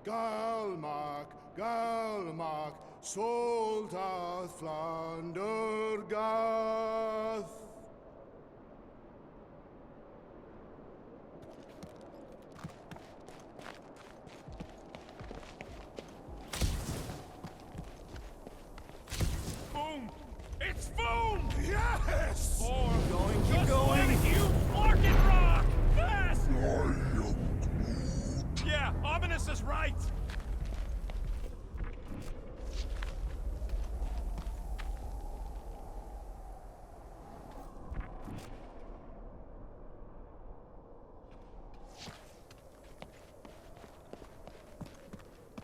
Galmak, Soldath Flander Gath. Boom! It's boom! Yes! Or Keep going. You fucking rock! Fast! Yeah, Ominous is right!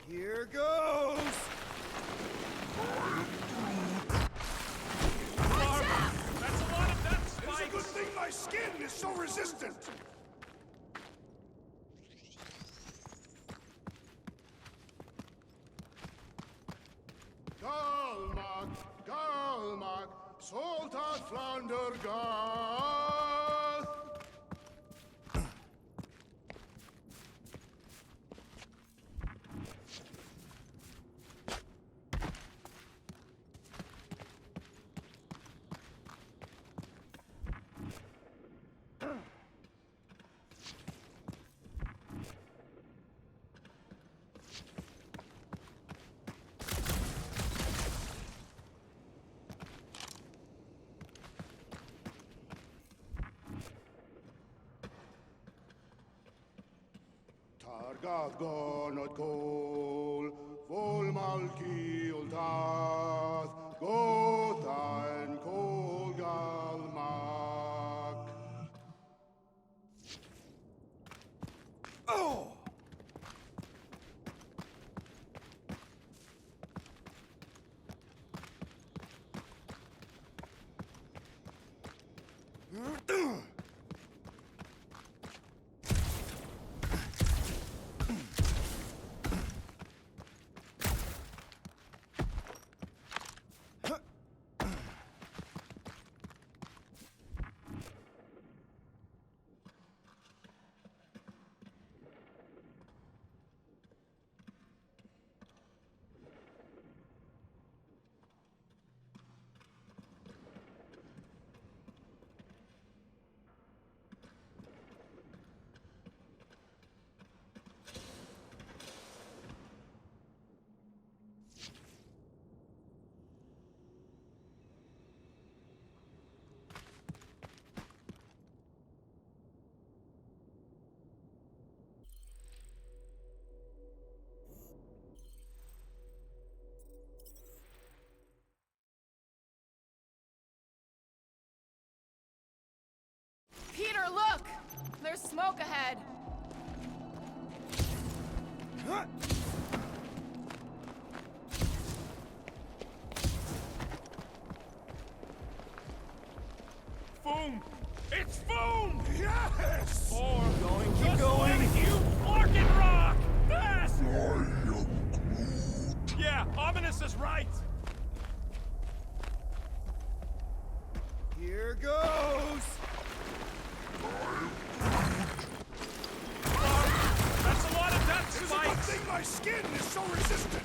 Here goes! That's a lot of death It's a spikes! good thing my skin is so resistant. Galmak, Soldath Flander Gath. Targath gonot kol, vol malki ultath, Gothain kol galmak. Oh! Peter, look! There's smoke ahead. Boom! It's boom! Yes! Or Keep going. You fucking rock! Fast! Yeah, Ominous is right! Here goes! That's a lot of death It's a good spikes! thing my skin is so resistant.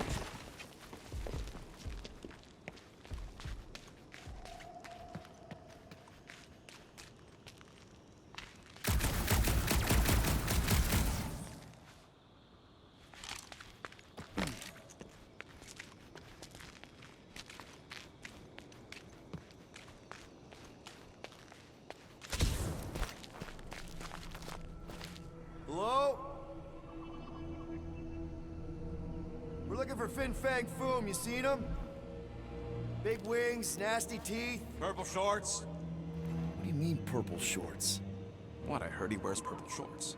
Hello? We're looking for Fin Fang Foom. You seen him? Big wings, nasty teeth. Purple shorts? What do you mean, purple shorts? What, I heard he wears purple shorts.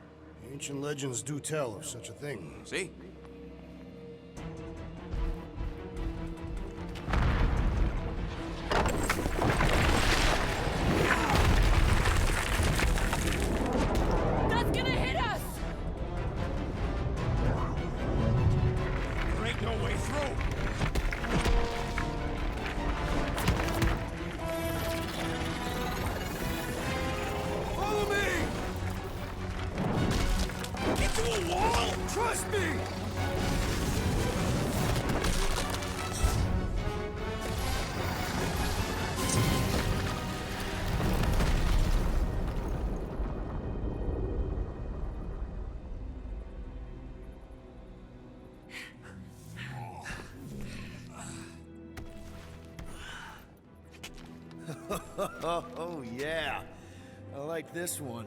Ancient legends do tell of such a thing. See? That's gonna hit us! There ain't no way through! Follow me! Into a wall! Trust me! Oh, yeah. I like this one.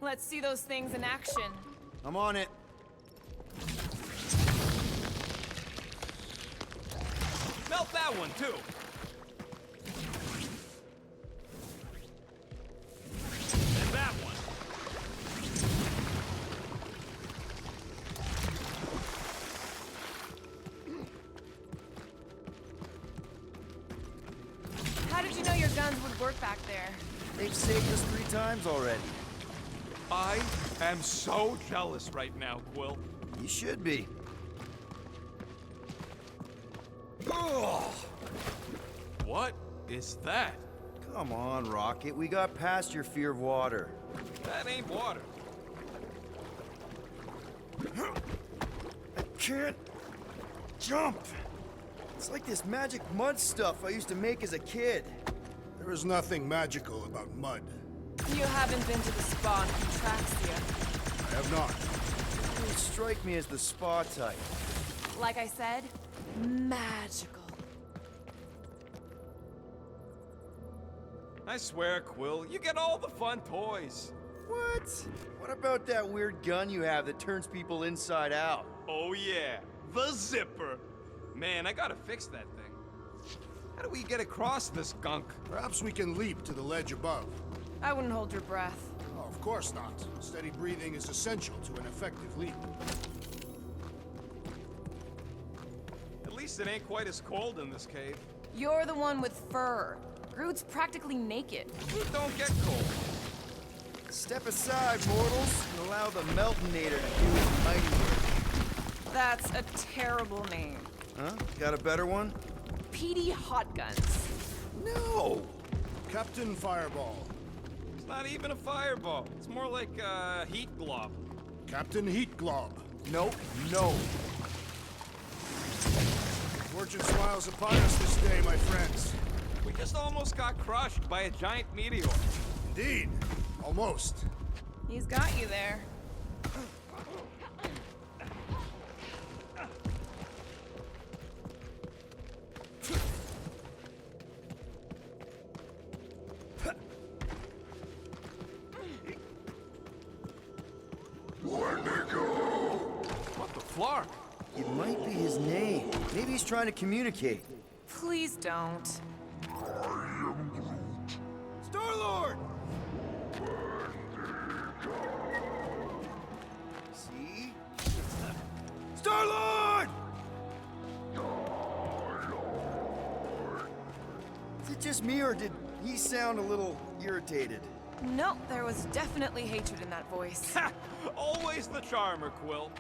Let's see those things in action. I'm on it. Melt that one, too. And that one. How did you know your guns would work back there? They've saved us 3 times already. I am so jealous right now, Quill. You should be. Ugh. What is that? Come on, Rocket. We got past your fear of water. That ain't water. I can't jump. It's like this magic mud stuff I used to make as a kid. There is nothing magical about mud. You haven't been to the spa in Contraxia. I have not. You don't strike me as the spa type. Like I said, magical. I swear, Quill, you get all the fun toys. What? What about that weird gun you have that turns people inside out? Oh yeah, the zipper. Man, I gotta fix that thing. How do we get across this gunk? Perhaps we can leap to the ledge above. I wouldn't hold your breath. Oh, of course not. Steady breathing is essential to an effective leap. At least it ain't quite as cold in this cave. You're the one with fur. Groot's practically naked. Groot don't get cold. Step aside, mortals, and allow the Meltonator to do his mighty work. That's a terrible name. Huh? Got a better one? Petey Hot Guns. No! Captain Fireball. It's not even a fireball. It's more like a heat glob. Captain Heat Glob. Nope, no. Fortune smiles upon us this day, my friends. We just almost got crushed by a giant meteor. Indeed. Almost. He's got you there. What the flark? It might be his name. Maybe he's trying to communicate. Please don't. Star-Lord! See? Star-Lord! Is it just me, or did he sound a little irritated? No, there was definitely hatred in that voice. Ha! Always the charmer, Quill.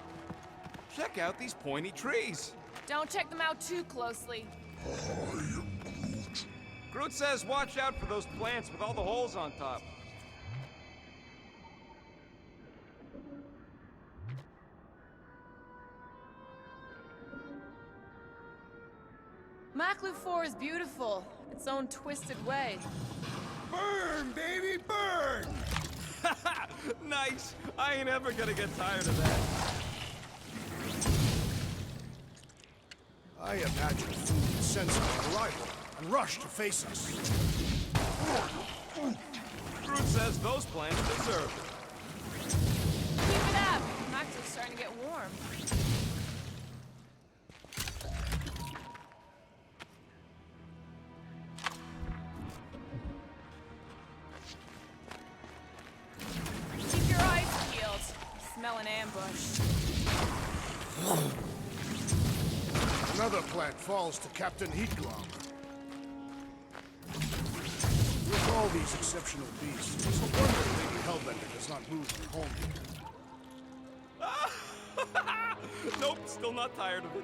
Check out these pointy trees. Don't check them out too closely. Groot says watch out for those plants with all the holes on top. Maklu 4 is beautiful, its own twisted way. Burn, baby, burn! Nice. I ain't ever gonna get tired of that. I imagine food would sense our arrival and rush to face us. Groot says those plants deserve it. Keep it up! Maklu's starting to get warm. Keep your eyes peeled. Smell an ambush. Another plant falls to Captain Heatglob. With all these exceptional beasts, it's a wonder Lady Hellbender does not move from home here. Nope, still not tired of it.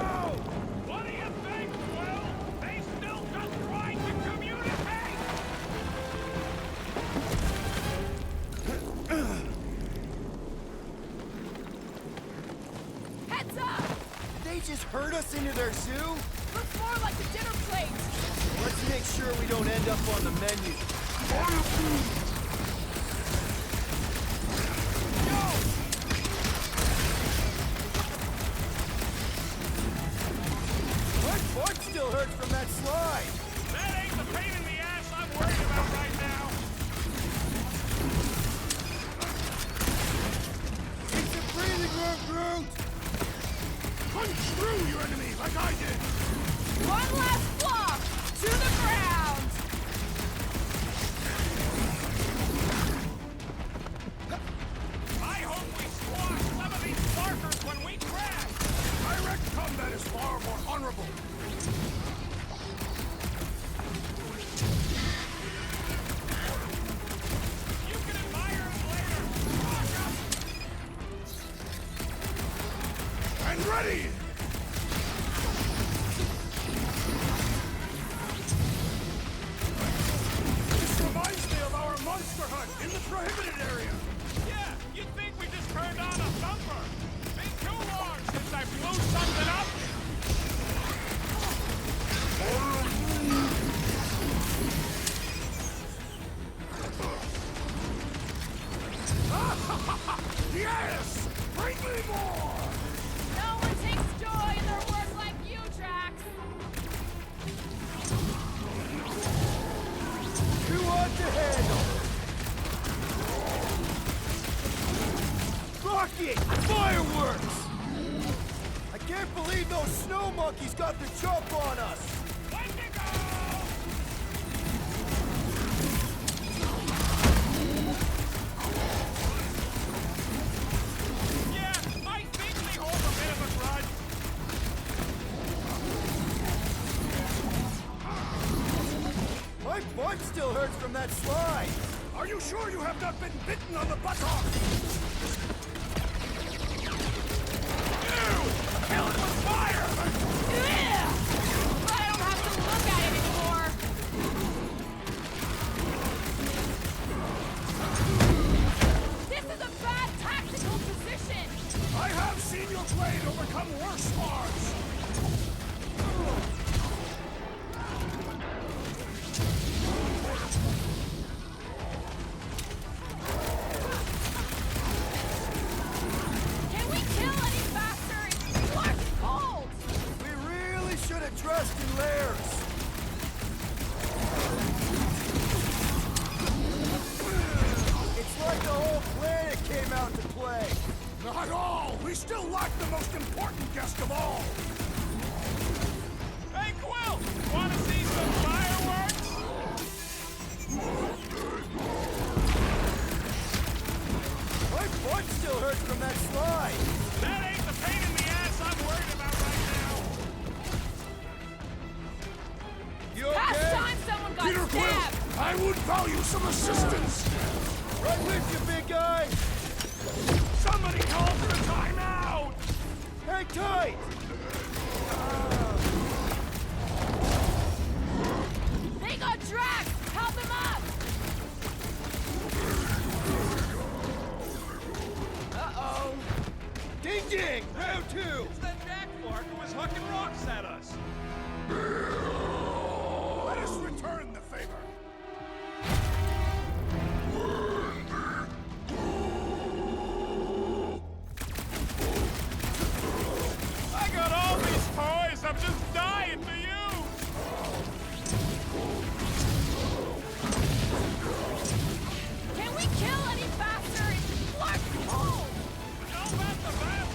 Heads up! They just herd us into their zoo? Looks more like a dinner plate. Let's make sure we don't end up on the menu. My butt still hurts from that slide. That ain't the pain in the ass I'm worried about right now. It's a breathing room, Groot! Punch through your enemy like I did! One last flop to the ground. I hope we squash some of these markers when we crash. Direct combat is far more honorable. You can admire them later. Rock up. And ready! This reminds me of our monster hunt in the prohibited area. Yeah, you'd think we just turned on a thumper. Been too long since I blew something up. Yes! Bring me more! No one takes joy in their work like you, Drax. Too hot to handle! Rocket! Fireworks! I can't believe those snow monkeys got the jump on us! When to go? Yeah, I think we hold a bit of a grudge. My butt still hurts from that slide! Are you sure you have not been bitten on the buttock? Kill it with fire! Ugh! I don't have to look at it anymore. This is a bad tactical position. I have seen your blade overcome worse spars! Can we kill any faster? It's Clark's cold. We really should have dressed in layers! It's like the whole planet came out to play! Not all! We still lack the most important guest of all! Hey, Quill! Wanna see some fireworks? My butt still hurts from that slide! That ain't the pain in the ass I'm worried about right now. You Past okay? time someone got Peter Quill, stabbed. I would value some assistance! Right with you, big guy! Somebody call for a timeout! Hang tight! They got Drax. Help him up. Uh-oh. Ding ding! Round two! It's that Jack Clark who was hucking rocks at us. Let us return the favor! I got all these toys, I'm just dying to use! Can we kill any faster? It's Clark's cold. How about the best?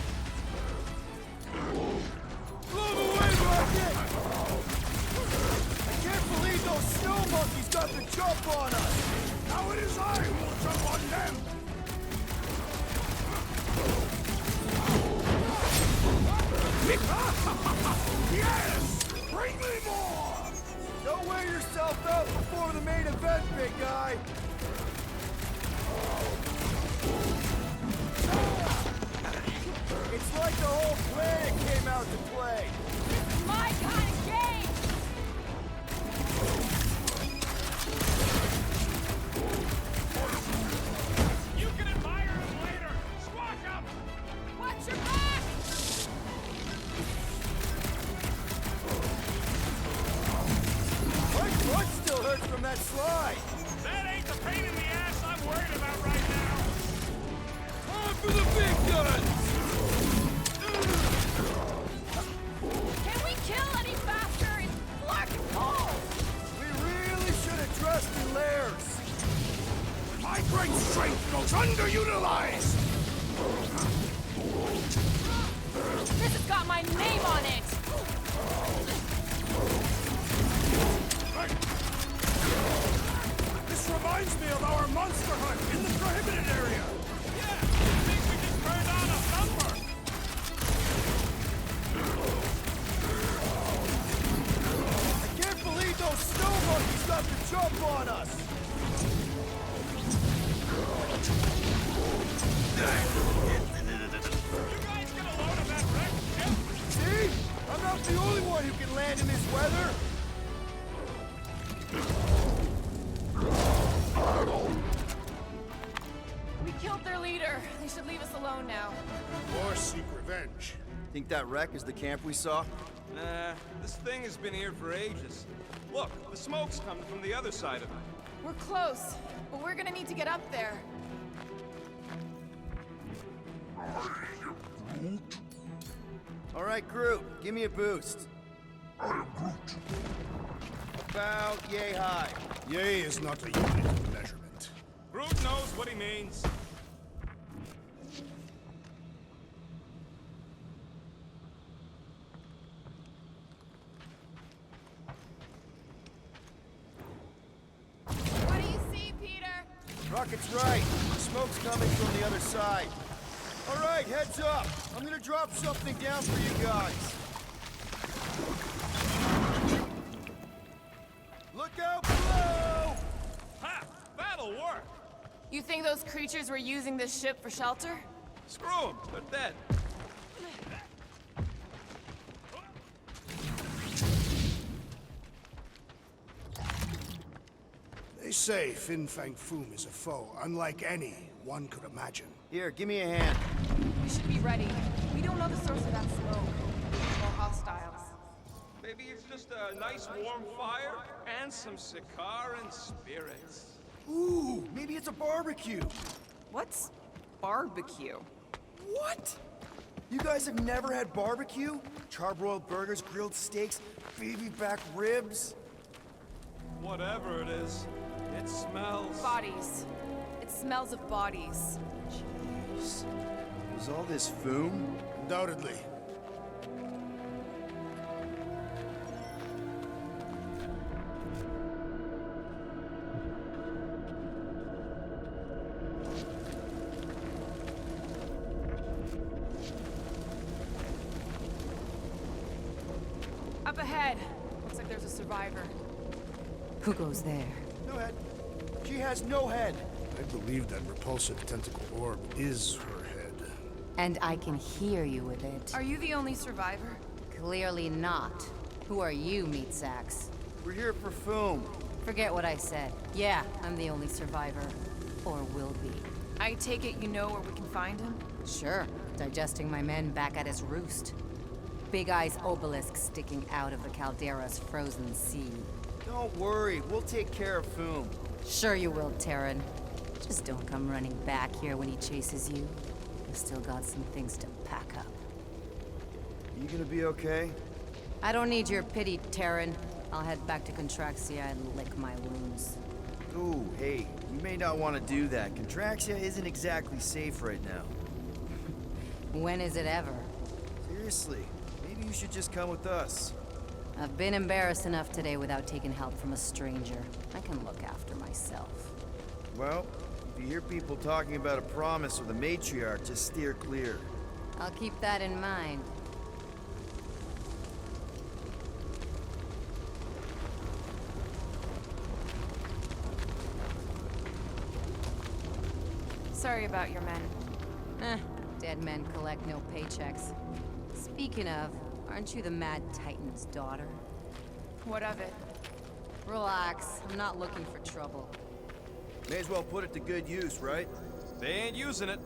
Blow them away, Rocket! I can't believe those snow monkeys got the jump on us! Now it is I who will jump on them! Yes! Bring me more! Don't wear yourself out before the main event, big guy! It's like the whole planet came out to play! My kind of game. You can admire him later! Squash up! Watch your back. slide. That ain't the pain in the ass I'm worried about right now. Time for the big guns! Can we kill any faster? It's black and cold! We really should have trusted Lairs. My great strength goes underutilized! This has got my name on it! This reminds me of our monster hunt in the prohibited area! Yeah, I think we just turned on a thumper. I can't believe those snow monkeys got the jump on us. You guys get a load of that wrecked ship? See? I'm not the only one who can land in this weather. We killed their leader. They should leave us alone now. Or seek revenge. Think that wreck is the camp we saw? Nah, this thing has been here for ages. Look, the smoke's coming from the other side of it. We're close, but we're gonna need to get up there. All right, Groot, give me a boost. About yay high. Yay is not a unit of measurement. Groot knows what he means. What do you see, Peter? Rocket's right. The smoke's coming from the other side. All right, heads up. I'm gonna drop something down for you guys. Look out below! Ha! That'll work. You think those creatures were using this ship for shelter? Screw them, they're dead. They say Fin Fang Foom is a foe unlike any one could imagine. Here, give me a hand. We should be ready. We don't know the source of that smoke. Or hostiles. Maybe it's just a nice warm fire and some Sikaran spirits. Ooh, maybe it's a barbecue. What's barbecue? What? You guys have never had barbecue? Charbroiled burgers, grilled steaks, baby back ribs? Whatever it is, it smells. Bodies. It smells of bodies. Jeez. Was all this foom? Undoubtedly. Up ahead. Looks like there's a survivor. Who goes there? No head. She has no head. I believe that repulsive tentacle orb is her head. And I can hear you with it. Are you the only survivor? Clearly not. Who are you, meat sacks? We're here for foom. Forget what I said. Yeah, I'm the only survivor. Or will be. I take it you know where we can find him? Sure, digesting my men back at his roost. Big Eye's obelisk sticking out of the Caldera's frozen sea. Don't worry, we'll take care of foom. Sure you will, Terran. Just don't come running back here when he chases you. We've still got some things to pack up. You gonna be okay? I don't need your pity, Terran. I'll head back to Contraxia and lick my wounds. Ooh, hey, you may not want to do that. Contraxia isn't exactly safe right now. When is it ever? Seriously, maybe you should just come with us. I've been embarrassed enough today without taking help from a stranger. I can look after myself. Well, if you hear people talking about a promise with a matriarch, just steer clear. I'll keep that in mind. Sorry about your men. Dead men collect no paychecks. Speaking of, aren't you the Mad Titan's daughter? What of it? Relax, I'm not looking for trouble. May as well put it to good use, right? They ain't using it.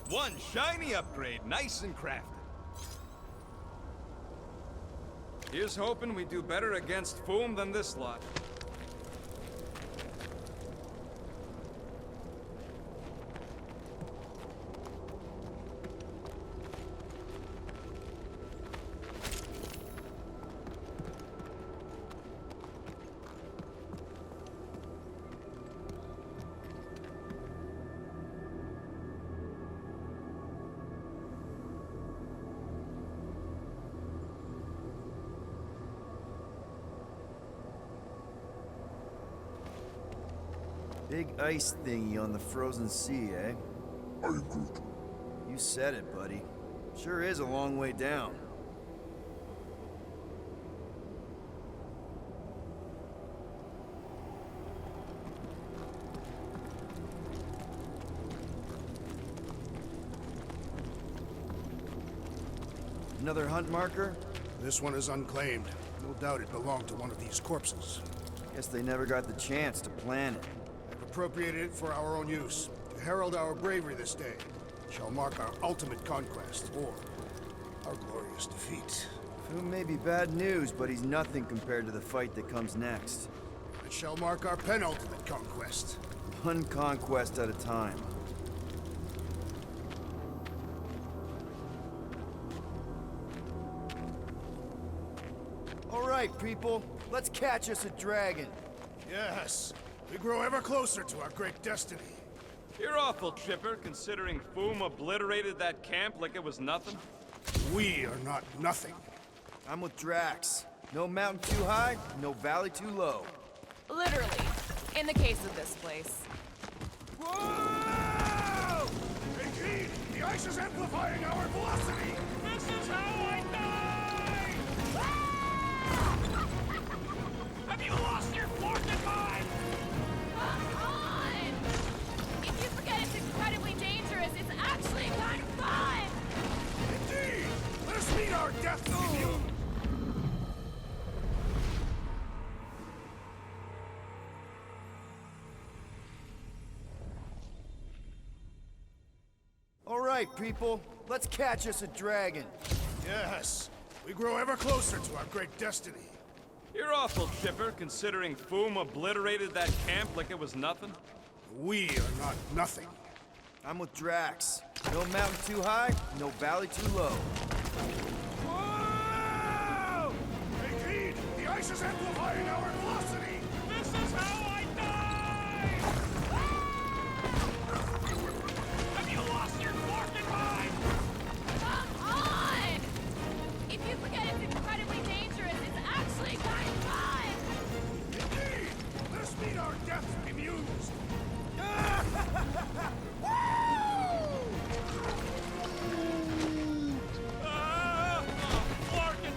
One shiny upgrade, nice and crafted. Here's hoping we do better against Foom than this lot. Big ice thingy on the frozen sea, eh? I'm Groot. You said it, buddy. Sure is a long way down. Another hunt marker? This one is unclaimed. No doubt it belonged to one of these corpses. Guess they never got the chance to plan it. I've appropriated it for our own use, to herald our bravery this day. It shall mark our ultimate conquest, or our glorious defeat. Foom may be bad news, but he's nothing compared to the fight that comes next. It shall mark our penultimate conquest. One conquest at a time. All right, people. Let's catch us a dragon. Yes, we grow ever closer to our great destiny. You're awful chipper, considering Foom obliterated that camp like it was nothing. We are not nothing. I'm with Drax. No mountain too high, no valley too low. Literally, in the case of this place. Whoa! Take heed! The ice is amplifying our velocity! This is how I die! Have you lost your forking mind? Come on! If you forget it's incredibly dangerous, it's actually kind of fun! Indeed! Let us meet our death commune! All right, people. Let's catch us a dragon. Yes, we grow ever closer to our great destiny. You're awful chipper, considering Foom obliterated that camp like it was nothing. We are not nothing. I'm with Drax. No mountain too high, no valley too low. Whoa! Take heed! The ice is amplifying our velocity! This is how I die! Have you lost your forking mind? Come on! If you forget it's incredibly dangerous, it's actually kind of fun! Indeed! Let us meet our death communes! Forking!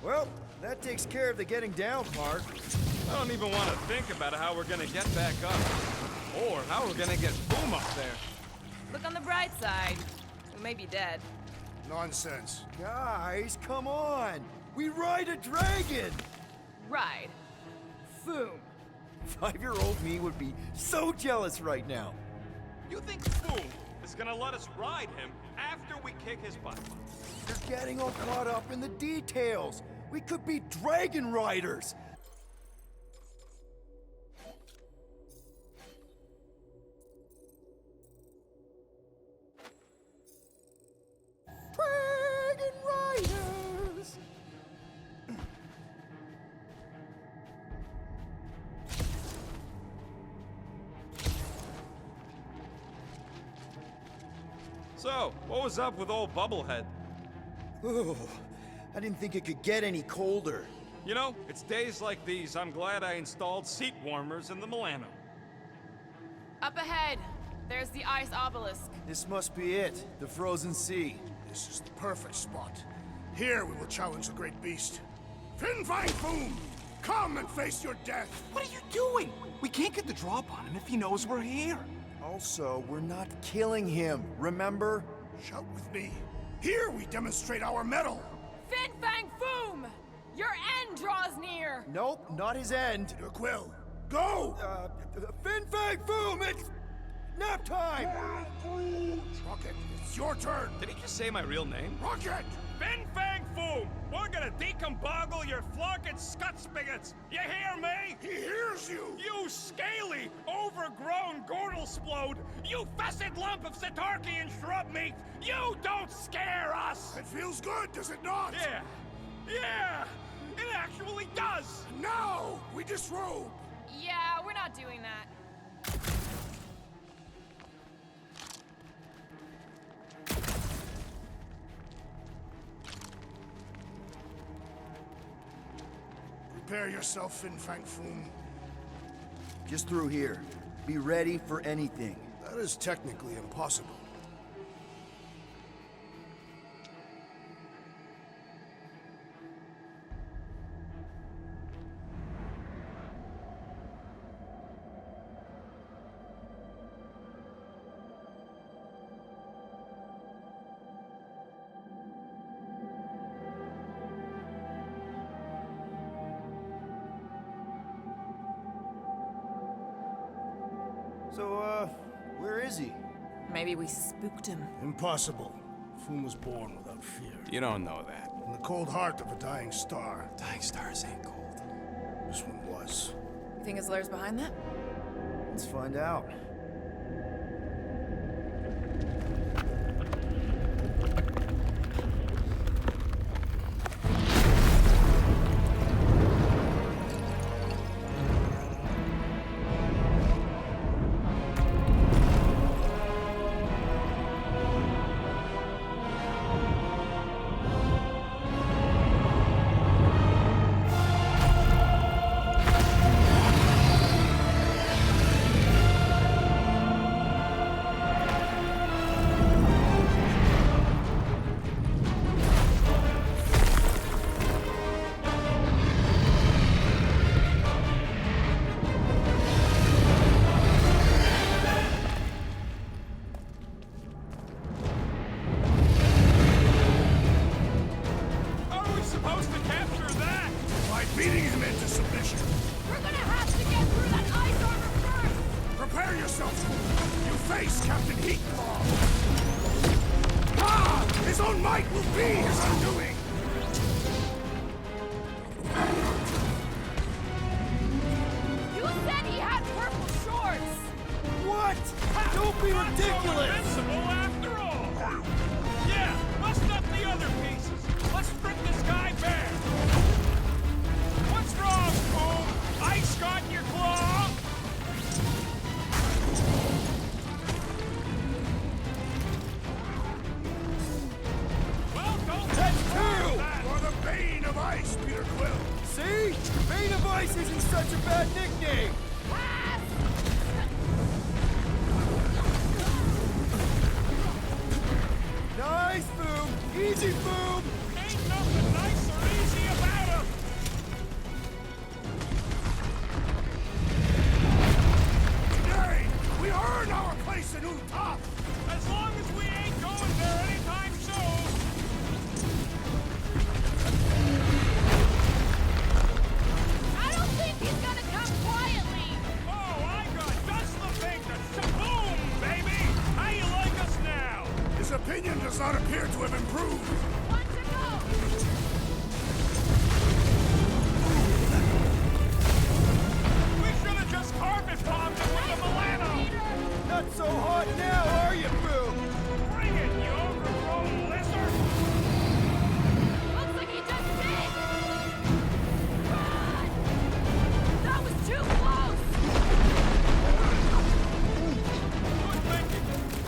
Well, that takes care of the getting down part. I don't even want to think about how we're gonna get back up. Or how we're gonna get Foom up there. Look on the bright side. We may be dead. Nonsense. Guys, come on! We ride a dragon! Ride. Foom. 5-year-old me would be so jealous right now. You think Foom is gonna let us ride him after we kick his butt? You're getting all caught up in the details. We could be dragon riders. Dragon riders. So, what was up with old Bubblehead? Oh, I didn't think it could get any colder. You know, it's days like these I'm glad I installed seat warmers in the Milano. Up ahead, there's the ice obelisk. This must be it, the frozen sea. This is the perfect spot. Here we will challenge the great beast. Fin Fang Foom! Come and face your death! What are you doing? We can't get the drop on him if he knows we're here. Also, we're not killing him, remember? Shout with me. Here we demonstrate our mettle! Fin Fang Foom! Your end draws near! Nope, not his end. Your quill. Go! Fin Fang Foom, it's nap time! Rocket, it's your turn! Did he just say my real name? Rocket! Fin Fang Foom! We're gonna decomboggle your flunking scut spigots! You hear me? He hears you! You scaly, overgrown gordle-splode! You fessed lump of Satarkian shrub meat! You don't scare us! It feels good, does it not? Yeah! It actually does! Now, we disrobe! Yeah, we're not doing that. Prepare yourself, Fin Fang Foom. Just through here. Be ready for anything. That is technically impossible. So, where is he? Maybe we spooked him. Impossible. Foom was born without fear. You don't know that. In the cold heart of a dying star. Dying stars ain't cold. This one was. You think his lair's behind that? Let's find out. Beating him into submission. We're gonna have to get through that ice armor first! Prepare yourself, Fool. You face Captain Heatclaw. Ah! His own might will be his undoing. You said he had purple shorts! What? Don't be ridiculous! Invincible after all! Yeah, bust up the other pieces! Let's strip this guy bare! What's wrong, Foom? Ice got in your claw? Well, don't That's two! You're the bane of ice, Peter Quill. See? Bane of Ice isn't such a bad nickname! Nice, Boom! Easy, Boom! Ain't nothing nice or easy about him! Today, we earn our place in Utah. As long as we ain't going there anytime soon! I don't think he's gonna come quietly! Oh, I got just the thing to shaboom, baby! How you like us now? His opinion does not appear to have improved. One to go! We should have just carpet bombed him with a Milano! Not so hot now, are you, Boom? Bring it, you overgrown lizard! Looks like he just did! Run! That was too close! Good thinking!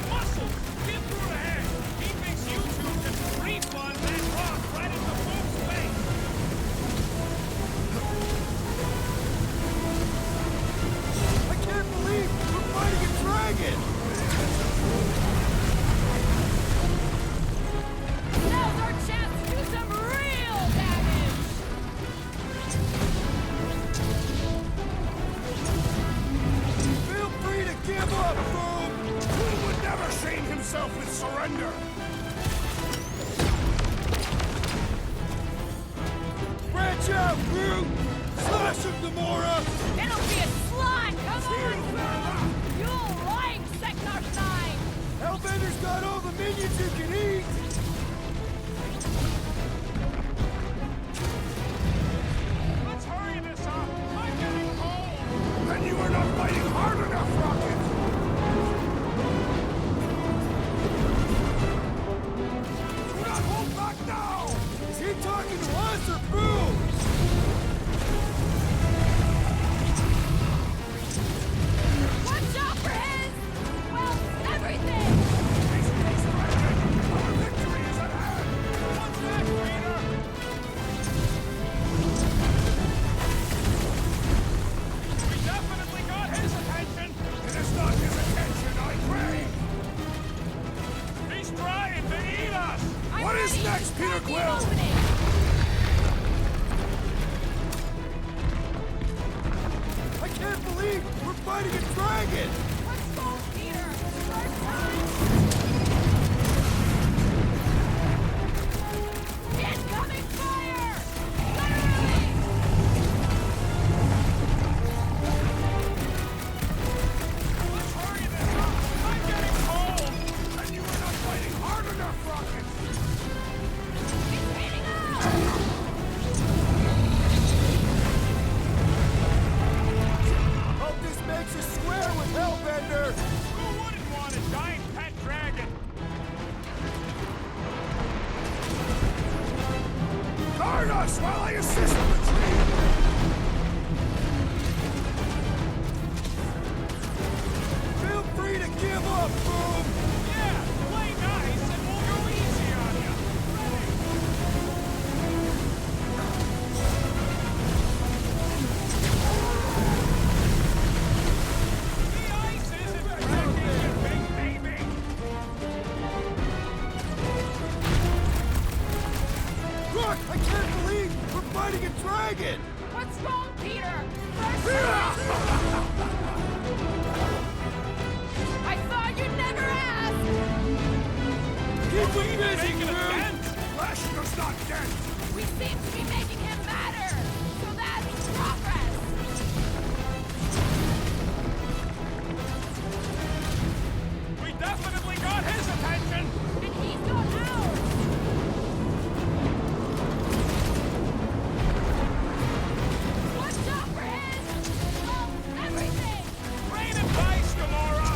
Muscles! Get through the head! He thinks you two can refund that rock right into Foom's face! I can't believe we're fighting a dragon! Now's our chance to do some real damage! Feel free to give up, Boom! Who would never shame himself with surrender? Branch out, Groot! Slash him, Gamora! It'll be a slow You lying, Sector 9! Hellbender's got all the minions you can eat! Let's hurry this up! I'm getting cold! Then you are not fighting hard enough, Rocket! Do not hold back now! Is he talking to us or Boom? Watch out for his... well, everything! Our victory is at hand! What's that, Peter? We definitely got his attention! It is not his attention, I crave! He's trying to eat us! What is ready. next, Peter Keep Quill? opening. I can't believe we're fighting a dragon! Let's go, Peter! First time! Incoming fire! Literally! Let's hurry this up! I'm getting cold! And you are not fighting hard enough, Rocket! It's heating up! Hope this makes us square with Hellbender! Who wouldn't want a giant pet dragon? Guard us while I assist the retreat! Feel free to give up, Boom! Yeah, play nice and we'll go easy on you. Ready? The ice isn't cracking, you big baby. Look, I can't believe we're fighting a dragon! What's wrong, Peter? First time! I thought you'd never ask! Keep it busy, Making a Boom! dent. Flesh does not dent! We seem to be making him matter! So that's progress! We definitely got his attention. And he's got ours! Watch out for his... well, everything! Rain and dice, Gamora.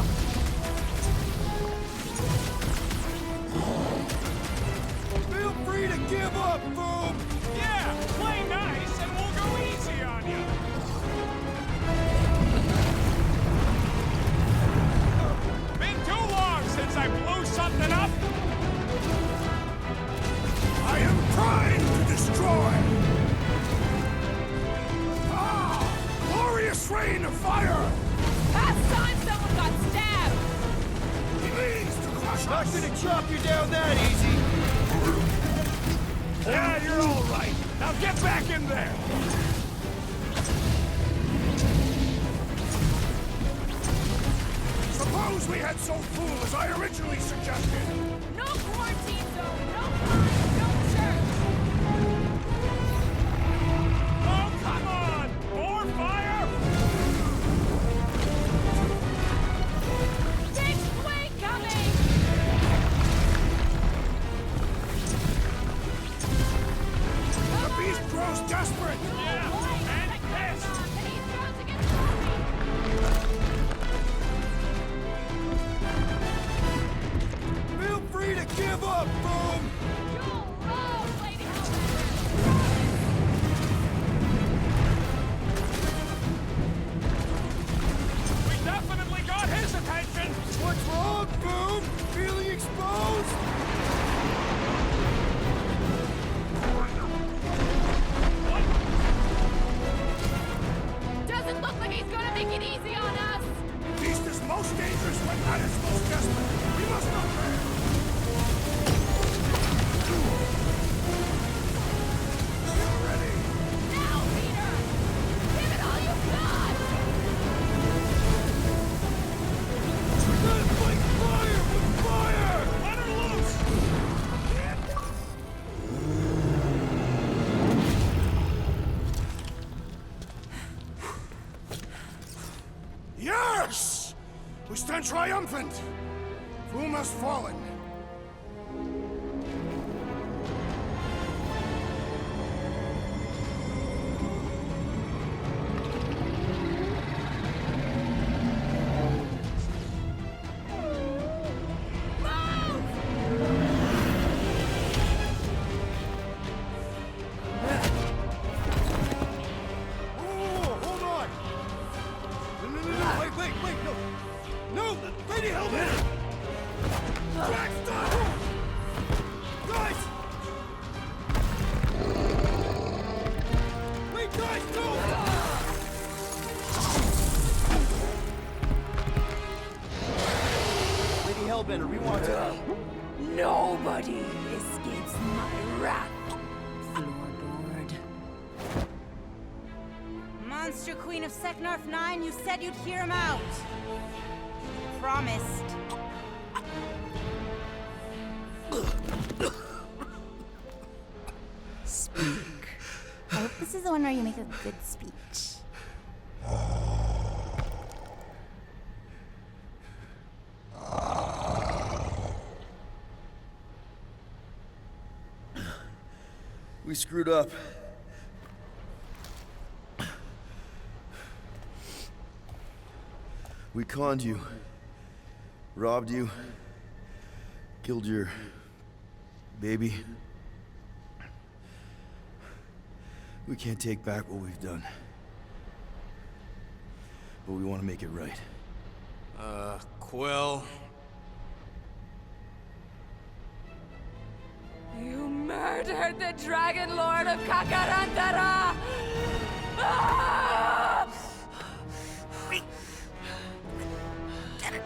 Feel free to give up, Boom! Yeah, play nice and we'll go easy on you. Been too long since I blew something up. I am trying to destroy! Ah! Glorious rain of fire! Last time someone got stabbed! He means to crush Not us! gonna chop you down that easy! Yeah, you're all right. Now get back in there! Suppose we had so fool as I originally suggested! No quarantine zone, no fun, no church! Oh, come on! More fire! Big swing coming! The beast grows desperate! Yeah, and pissed. And he's trying to get sloppy! Feel free to give up, Boom! You'll love Lady Hellbender! We definitely got his attention. What's wrong, Boom? Feeling exposed? What? triumphant! Foom has fallen. Nobody escapes my wrath. Floorboard. Monster Queen of Seknarf 9, you said you'd hear him out. Promised. Speak. I hope this is the one where you make a good speech. We screwed up. We conned you. Robbed you. Killed your... baby. We can't take back what we've done. But we want to make it right. Quill. You murdered the Dragon Lord of Kakarantara! Ah! We did it.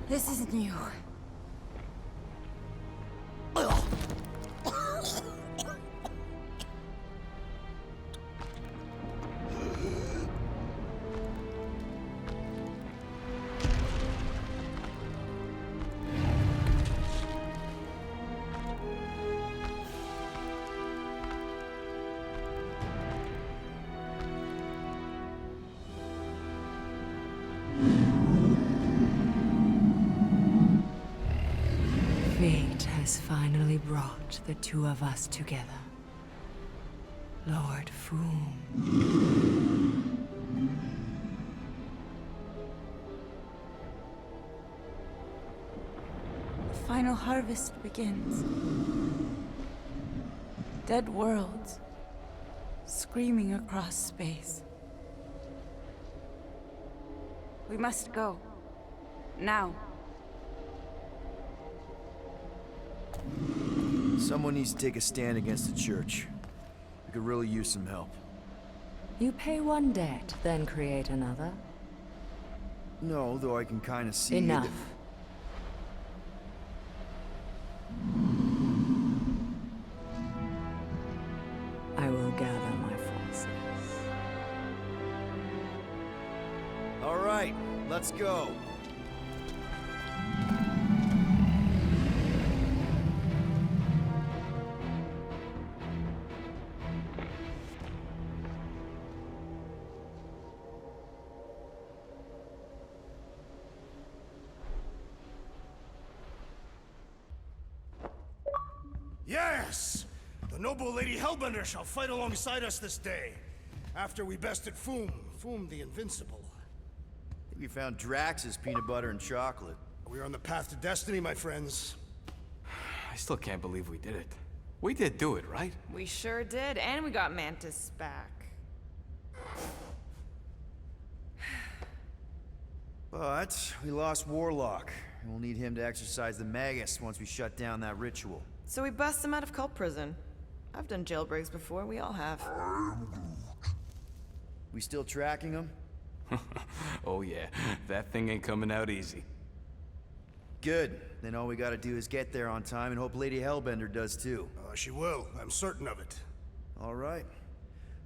This isn't you. Fate has finally brought the two of us together. Lord Foom. The final harvest begins. Dead worlds, screaming across space. We must go. Now. Someone needs to take a stand against the church. We could really use some help. You pay one debt, then create another. No, though I can kind of see... Enough. I will gather my forces. All right, let's go. Yes! The noble Lady Hellbender shall fight alongside us this day. After we bested Foom the Invincible. I think we found Drax's peanut butter and chocolate. We are on the path to destiny, my friends. I still can't believe we did it. We did do it, right? We sure did, and we got Mantis back. But we lost Warlock, and we'll need him to exercise the Magus once we shut down that ritual. So we bust him out of cult prison. I've done jailbreaks before, we all have. We still tracking him? Oh yeah, that thing ain't coming out easy. Good. Then all we gotta do is get there on time and hope Lady Hellbender does too. She will. I'm certain of it. All right.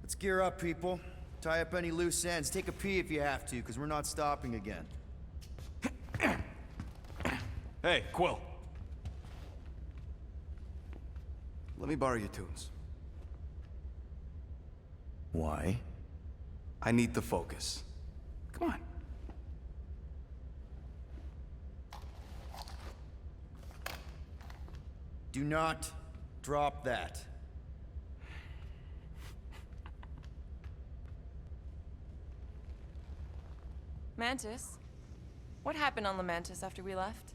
Let's gear up, people. Tie up any loose ends. Take a pee if you have to, because we're not stopping again. Hey, Quill. Let me borrow your tunes. Why? I need the focus. Come on. Do not drop that. Mantis? What happened on Lamentis after we left?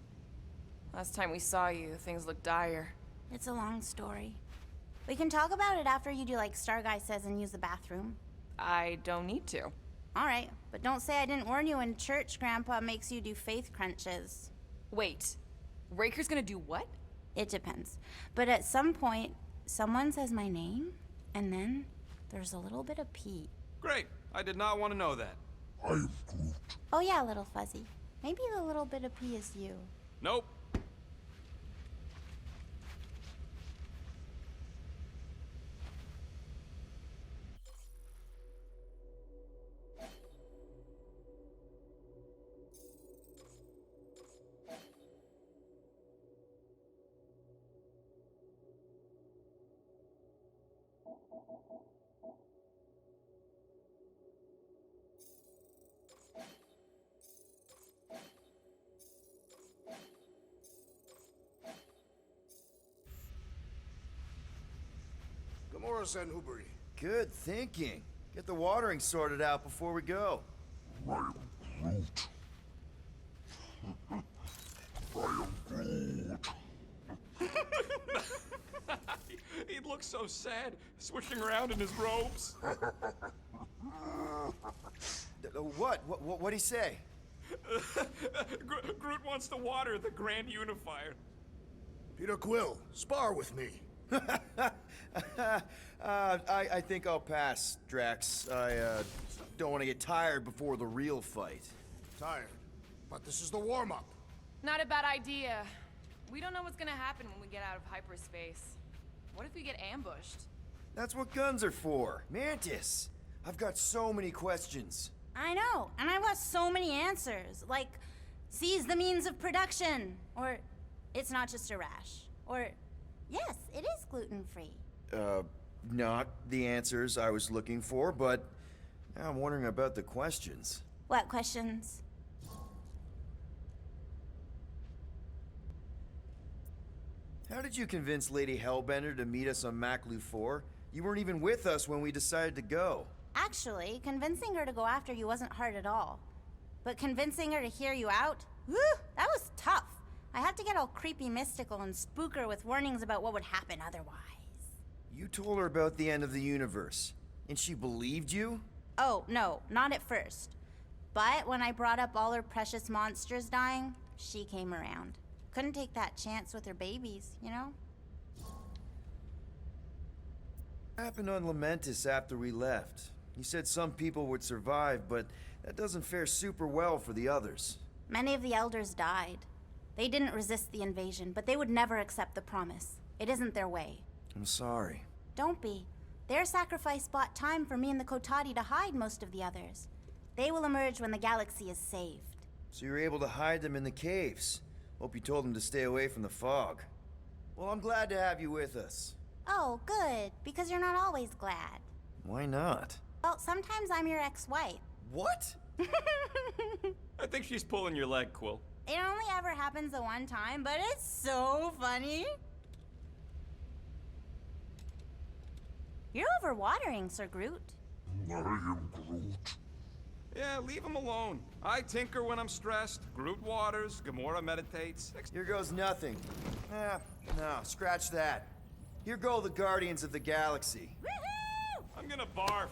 Last time we saw you, things looked dire. It's a long story. We can talk about it after you do like Star Guy says and use the bathroom. I don't need to. All right, but don't say I didn't warn you in church Grandpa makes you do faith crunches. Wait, Raker's gonna do what? It depends. But at some point, someone says my name, and then there's a little bit of pee. Great. I did not want to know that. Oh yeah, little fuzzy. Maybe the little bit of pee is you. Nope. Gamora and Hubari. Good thinking. Get the watering sorted out before we go. He looks so sad, swishing around in his robes. What'd he say? Groot wants to water the Grand Unifier. Peter Quill, spar with me. I think I'll pass, Drax. I don't want to get tired before the real fight. Tired. But this is the warm-up. Not a bad idea. We don't know what's gonna happen when we get out of hyperspace. What if we get ambushed? That's what guns are for. Mantis! I've got so many questions. I know, and I want so many answers. Like, seize the means of production. Or, it's not just a rash. Or, yes, it is gluten-free. Not the answers I was looking for, but now I'm wondering about the questions. What questions? How did you convince Lady Hellbender to meet us on Maklu 4? You weren't even with us when we decided to go. Actually, convincing her to go after you wasn't hard at all. But convincing her to hear you out? Whew, that was tough. I had to get all creepy mystical and spook her with warnings about what would happen otherwise. You told her about the end of the universe, and she believed you? Oh, no, not at first. But when I brought up all her precious monsters dying, she came around. Couldn't take that chance with her babies, you know? What happened on Lamentis after we left? You said some people would survive, but that doesn't fare super well for the others. Many of the elders died. They didn't resist the invasion, but they would never accept the promise. It isn't their way. I'm sorry. Don't be. Their sacrifice bought time for me and the Kotati to hide most of the others. They will emerge when the galaxy is saved. So you're able to hide them in the caves. Hope you told them to stay away from the fog. Well, I'm glad to have you with us. Oh, good, because you're not always glad. Why not? Well, sometimes I'm your ex-wife. What? I think she's pulling your leg, Quill. It only ever happens the one time, but it's so funny. You're overwatering, Sir Groot. I am Groot. Yeah, leave him alone. I tinker when I'm stressed. Groot waters, Gamora meditates. Here goes nothing. No, scratch that. Here go the Guardians of the Galaxy. Woohoo! I'm gonna barf.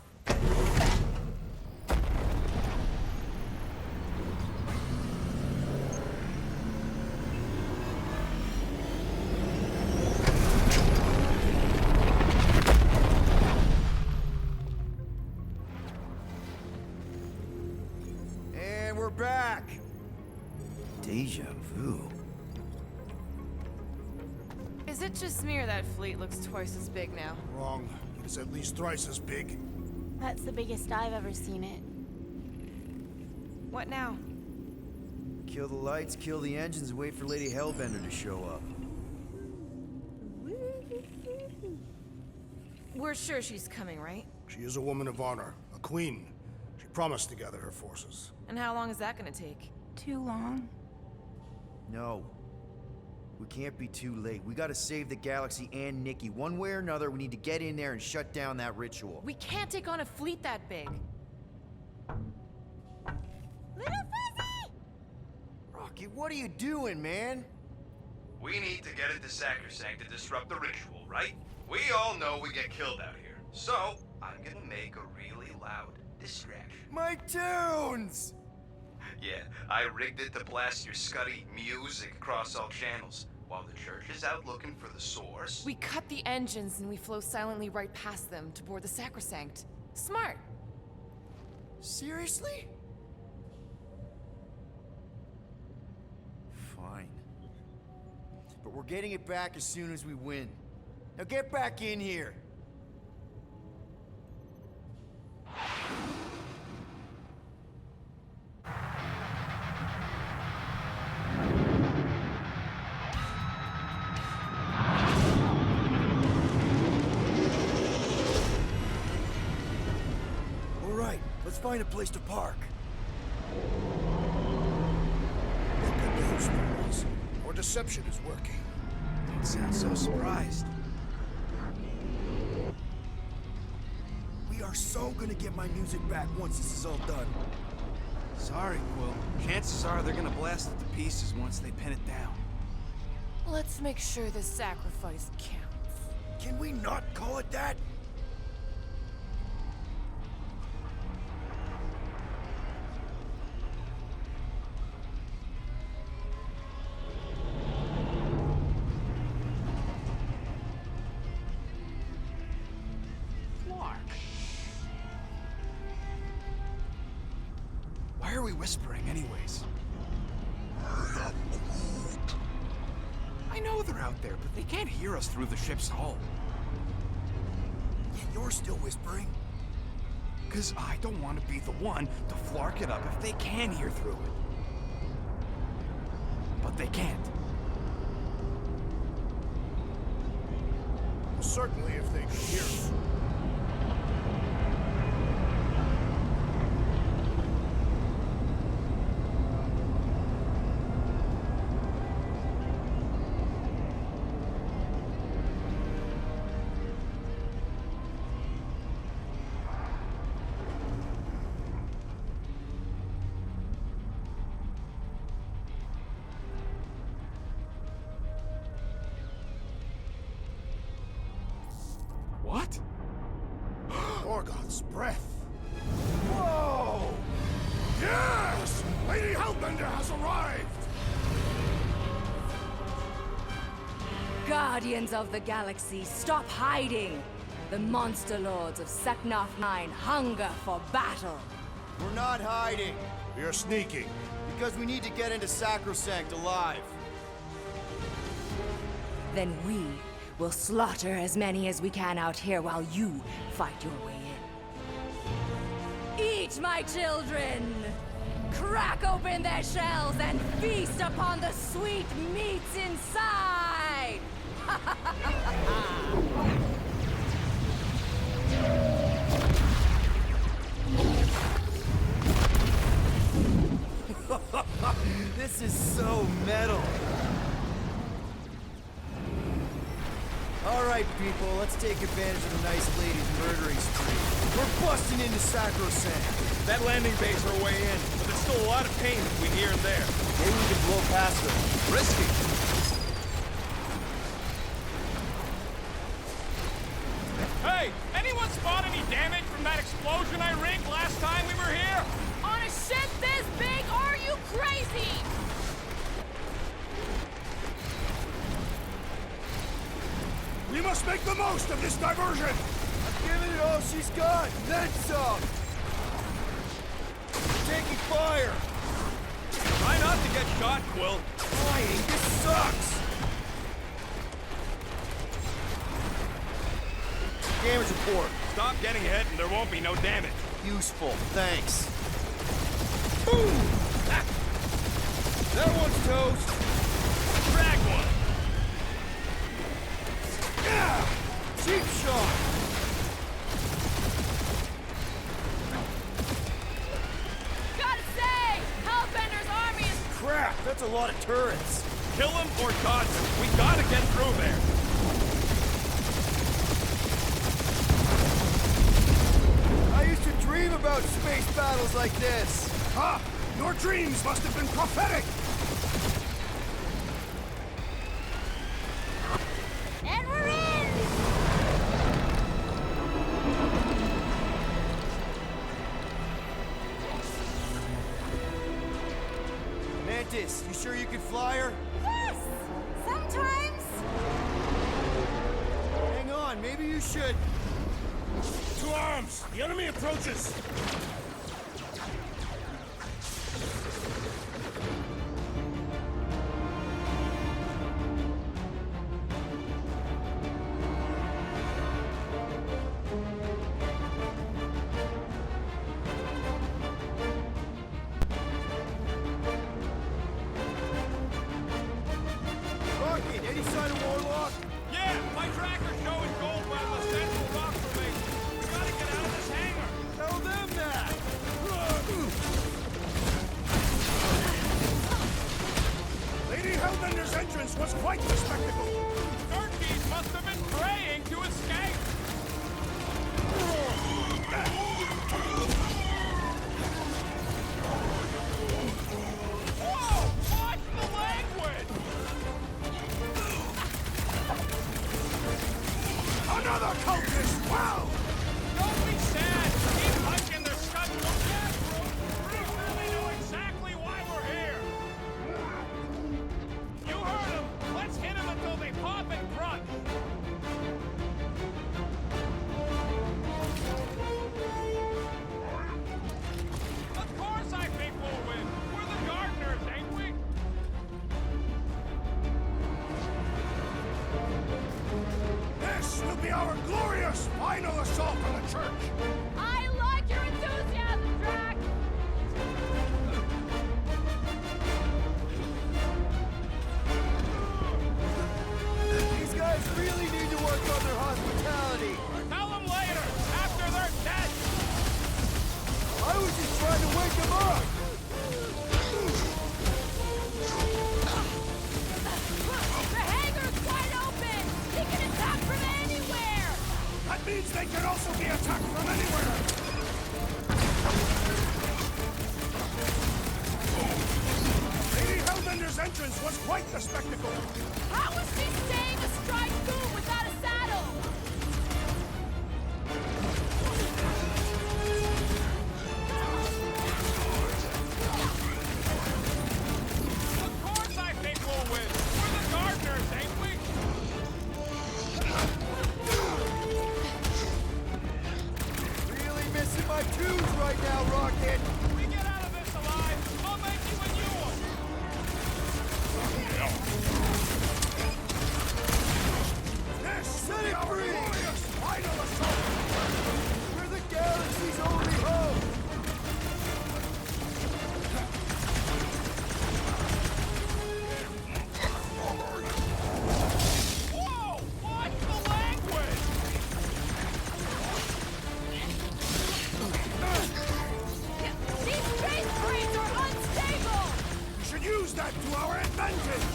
Is it just me or that fleet looks twice as big now? Wrong. It's at least thrice as big. That's the biggest I've ever seen it. What now? Kill the lights, kill the engines, and wait for Lady Hellbender to show up. We're sure she's coming, right? She is a woman of honor, a queen. She promised to gather her forces. And how long is that gonna take? Too long. No. We can't be too late. We gotta save the galaxy and Nikki. One way or another, we need to get in there and shut down that ritual. We can't take on a fleet that big. Little Fuzzy! Rocky, what are you doing, man? We need to get into Sacrosanct to disrupt the ritual, right? We all know we get killed out here. So, I'm gonna make a really loud distraction. My tunes! Yeah, I rigged it to blast your scuddy music across all channels, while the church is out looking for the source. We cut the engines and we flow silently right past them to board the Sacrosanct. Smart. Seriously? Fine. But we're getting it back as soon as we win. Now get back in here! All right, let's find a place to park. Look at those boys. Our deception is working. Don't sound so surprised. We are so gonna get my music back once this is all done. Sorry, Quill. Chances are they're gonna blast it to pieces once they pin it down. Let's make sure this sacrifice counts. Can we not call it that? Why are we whispering anyways? I know they're out there, but they can't hear us through the ship's hull. Yet you're still whispering. Because I don't want to be the one to flark it up if they can hear through it. But they can't. Certainly if they could hear us. What? Orgoth's breath. Whoa! Yes! Lady Hellbender has arrived! Guardians of the Galaxy, stop hiding! The monster lords of Seknarf 9 hunger for battle. We're not hiding, We are sneaking. because we need to get into Sacrosanct alive. Then we will slaughter as many as we can out here while you fight your way in. Eat, my children! Crack open their shells and feast upon the sweet meats inside! This is so metal. All right, people, let's take advantage of the nice lady's murdering spree. We're busting into Sacrosanct. That landing bay's our way in, but there's still a lot of pain between here and there. Maybe we can blow past them. Risky. Hey, anyone spot any damage from that explosion I rigged last time we were here? On a ship this big, are you crazy? We must make the most of this diversion! I'm giving it all she's got, then some! Taking fire! Try not to get shot, Quill. Flying, this sucks! damage report. Stop getting hit and there won't be no damage. Useful, thanks. Boom! Ah. That one's toast. Drag one. Yeah! Cheap shot. Gotta say, Hellbender's army is... Crap, that's a lot of turrets. Kill him or dodge him. We gotta get through there. I used to dream about space battles like this. Ha! Your dreams must have been prophetic! And we're in! Mantis, you sure you can fly her? Yes! Sometimes. Hang on, maybe you should. To arms! The enemy approaches! Rocket, any sign of Warlock? Yeah, my tracker's showing gold around the central rock formation. We gotta get out of this hangar. Tell them that! Lady Hellbender's entrance was quite the spectacle! Turkeys must have been praying to escape. Whoa! Watch the language! Another cultist! Wow! Don't be sad. Keep punching their scuds. Yeah, Groot. They know exactly why we're here. You heard them. Let's hit them until they pop and crunch. Of course I think we'll win. We're the gardeners, ain't we? This will be our glorious final assault on the church! I like your enthusiasm, Drax! These guys really need to work on their hospitality. Tell them later, after they're dead. I was just trying to wake them up. The hangar's wide open! They can attack from anywhere! That means they can also be attacked from anywhere! Lady Hellbender's entrance was quite the spectacle! How is she staying astride Groot without a saddle? Of course I think we'll win. We're the gardeners, ain't we? Really missing my tunes right now, Rocket. We get out of this alive, I'll make you a new one. This Set will be it our free! glorious final assault! We're the galaxy's only hope. Whoa! Watch the language! These space marines are unstable! We should use that to our advantage!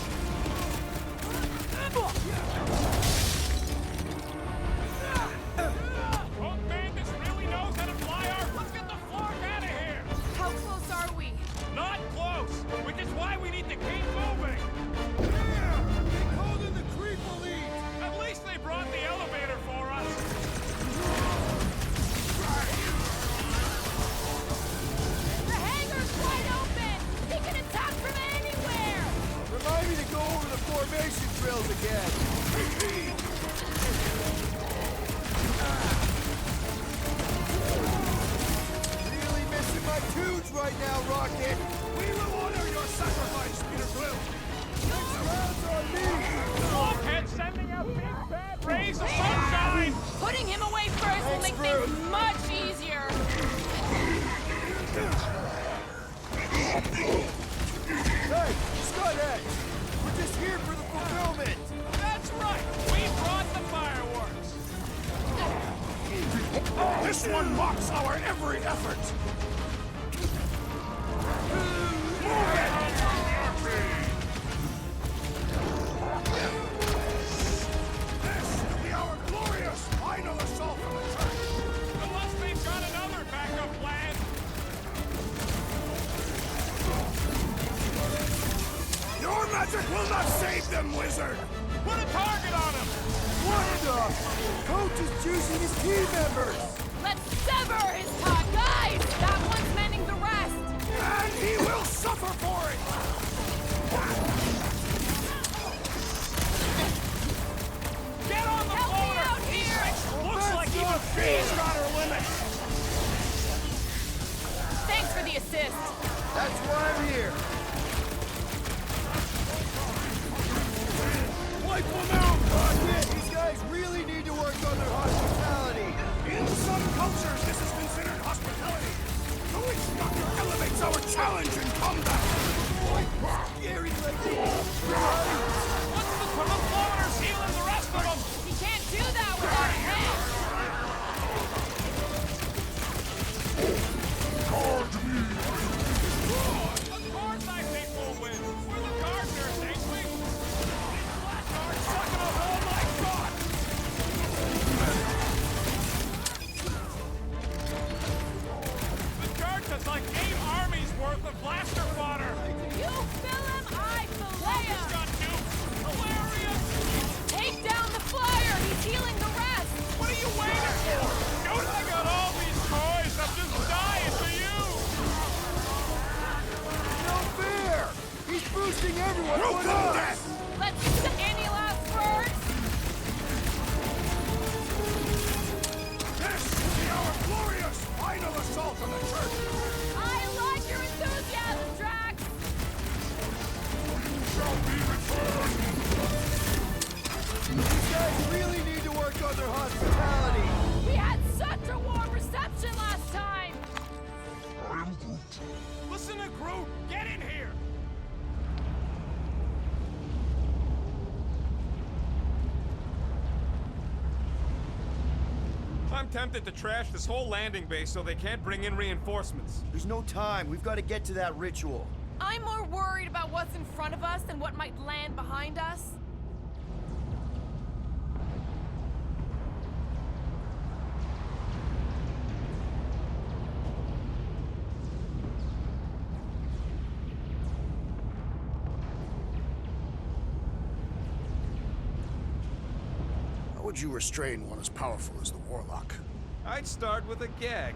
Oh, man, this really knows how to fly our... Let's get the flock out of here! How close are we? Not close, which is why we need to keep moving. Yeah! They called in the creep elite. At least they brought the elevator for us. The hangar's wide open! They can attack from anywhere! Remind me to go over the formation drills again. Really missing my tunes right now, Rocket. We will honor your sacrifice, Peter Quill! Next round's on me. Blockhead sending out big bad rays of sunshine! Putting him away things much easier. Hey, Scuthead! We're just here for the fulfillment! That's right! We brought the fireworks! This one mocks our every effort! This will be our glorious final assault on the church! Unless they've got another backup plan! Your magic will not save them, wizard! Put a target on him! What the? Coach is juicing his team members! Let's sever his tongue, guys! That one's mending the rest! And he will suffer for it! Get on the Help me floater! out here! Looks like even Fee's got her limit! Thanks for the assist. That's why I'm here! Wipe them out! These guys really need to work on their hospitality! In some cultures, this is considered hospitality. The witch doctor elevates our challenge in combat. Scary like this! What's the floaters healing the rest of them? He can't do that without a hand. Of course I think we'll win! We're the gardeners, ain't we? These blackguards sucking up all my god! The church has like 8 armies worth of blaster fodder! You fill him, I fillet him. Got nukes! Hilarious! Take down the flyer. He's healing the rest. What are you waiting for? Dude, I got all these toys! I'm just dying for you! No fair! He's boosting everyone Rope but them us! death! Let's any last words. This will be our glorious final assault on the church! I like your enthusiasm, Drax. These guys really need to work on their hospitality! We had such a warm reception last time. I am Groot. Listen to Groot! Get in here! I'm tempted to trash this whole landing base so they can't bring in reinforcements. There's no time. We've got to get to that ritual. I'm more worried about what's in front of us than what might land behind us. How would you restrain one as powerful as the Warlock? I'd start with a gag.